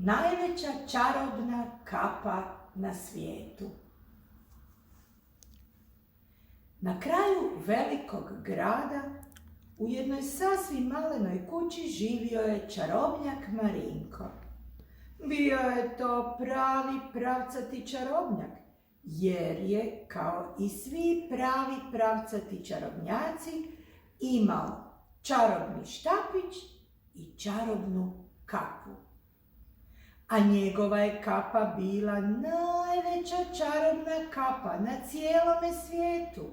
najveća čarobna kapa na svijetu. Na kraju velikog grada, u jednoj sasvim malenoj kući živio je čarobnjak Marinko. Bio je to pravi pravcati čarobnjak, jer je, kao i svi pravi pravcati čarobnjaci, imao čarobni štapić i čarobnu kapu. A njegova je kapa bila najveća čarobna kapa na cijelome svijetu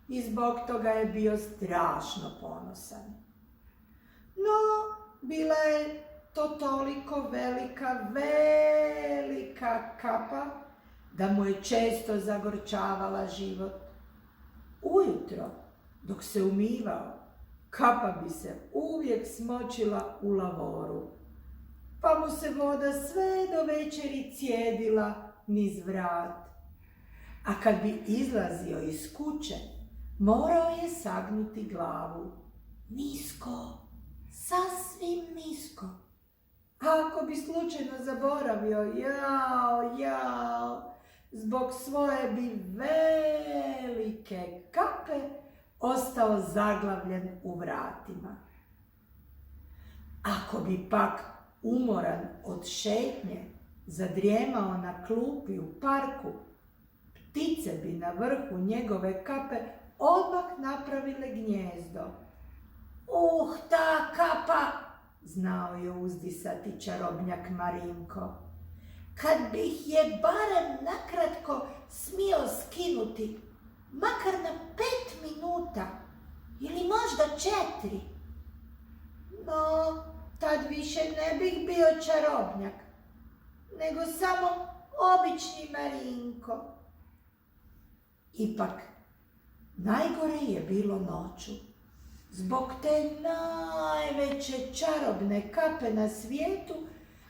i zbog toga je bio strašno ponosan. No, bila je to toliko velika kapa da mu je često zagorčavala život. Ujutro, dok se umivao, kapa bi se uvijek smočila u lavoru, pa mu se voda sve do večeri cijedila niz vrat. A kad bi izlazio iz kuće, morao je sagnuti glavu. Nisko, sasvim nisko. A ako bi slučajno zaboravio, zbog svoje bi velike kape ostao zaglavljen u vratima. Ako bi pak umoran od šetnje zadrijemao na klupi u parku, ptice bi na vrhu njegove kape odmah napravile gnijezdo. Ta kapa, znao je uzdisati čarobnjak Marinko. Kad bih je barem nakratko smio skinuti, makar na 5 minuta ili možda 4. No, tad više ne bih bio čarobnjak, nego samo obični Marinko. Ipak, najgore je bilo noću. Zbog te najveće čarobne kape na svijetu,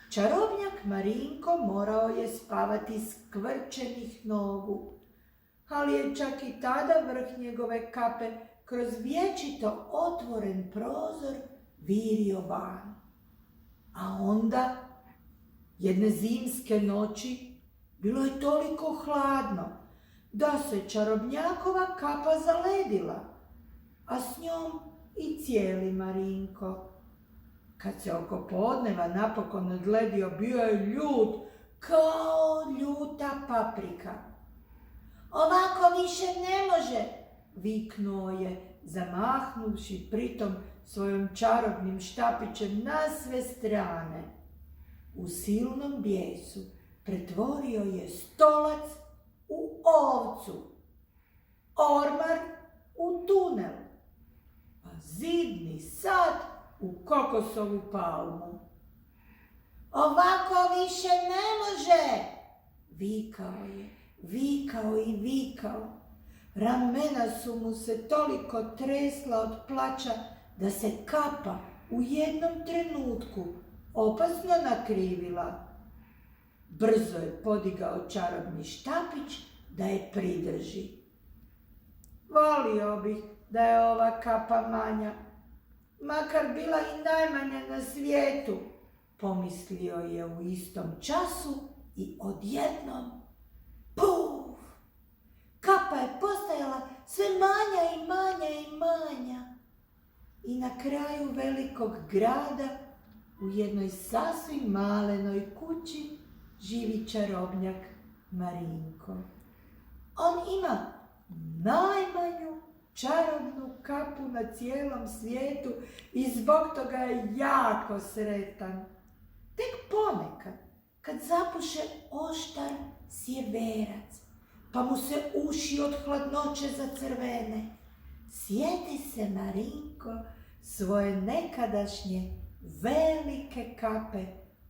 čarobnjak Marinko morao je spavati skvrčenih nogu. Ali je čak i tada vrh njegove kape kroz vječito otvoren prozor virio van. A onda, jedne zimske noći, bilo je toliko hladno da se čarobnjakova kapa zaledila, a s njom i cijeli Marinko. Kad se oko podneva napokon odledio, bio je ljut kao ljuta paprika. Ovako više ne može, viknuo je, zamahnuvši pritom svojom čarobnim štapićem na sve strane. U silnom bijesu pretvorio je stolac u ovcu, ormar u tunel, a zidni sad u kokosovu palmu. Ovako više ne može, vikao i vikao. Ramena su mu se toliko tresla od plača da se kapa u jednom trenutku opasno nakrivila. Brzo je podigao čarobni štapić da je pridrži. Volio bih da je ova kapa manja, makar bila i najmanja na svijetu, pomislio je u istom času i odjednom, puf! Kapa je postajala sve manja i manja. I na kraju velikog grada, u jednoj sasvim malenoj kući, živi čarobnjak Marinko. On ima najmanju čarobnu kapu na cijelom svijetu i zbog toga je jako sretan. Tek ponekad, kad zapuše oštar sjeverac, pa mu se uši od hladnoće zacrvene, sjeti se Marinko svoje nekadašnje velike kape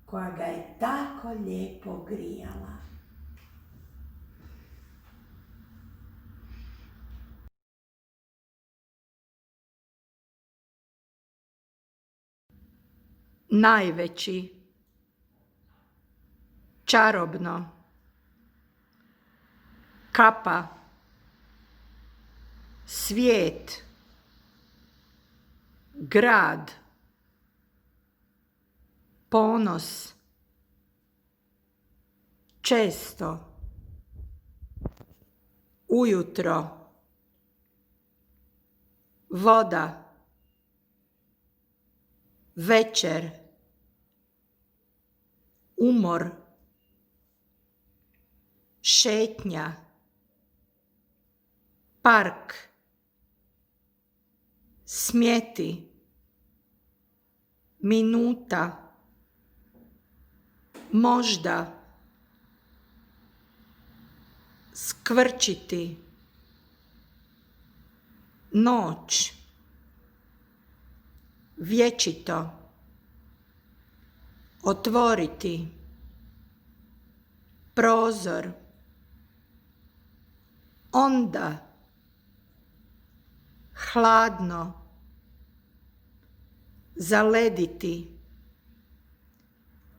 koja ga je tako lijepo grijala. Najveći, čarobno, kapa, svijet, grad, ponos, često, ujutro, voda, večer, umor, šetnja, park, smjeti, minuta, možda, skvrčiti, noć, vječito, otvoriti, prozor, onda, hladno, zalediti,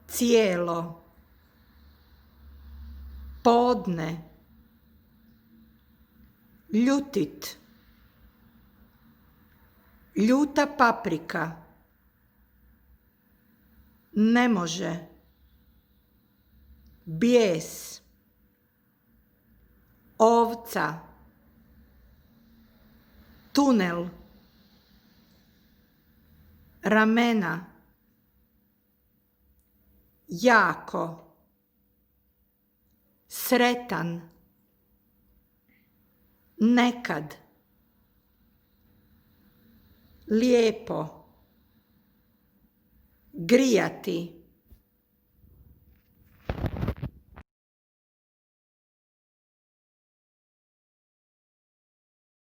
cijelo, podne, ljutit, ljuta paprika, ne može, bijes, ovca, tunel, ramena, jako, sretan, nekad, lijepo, grijati,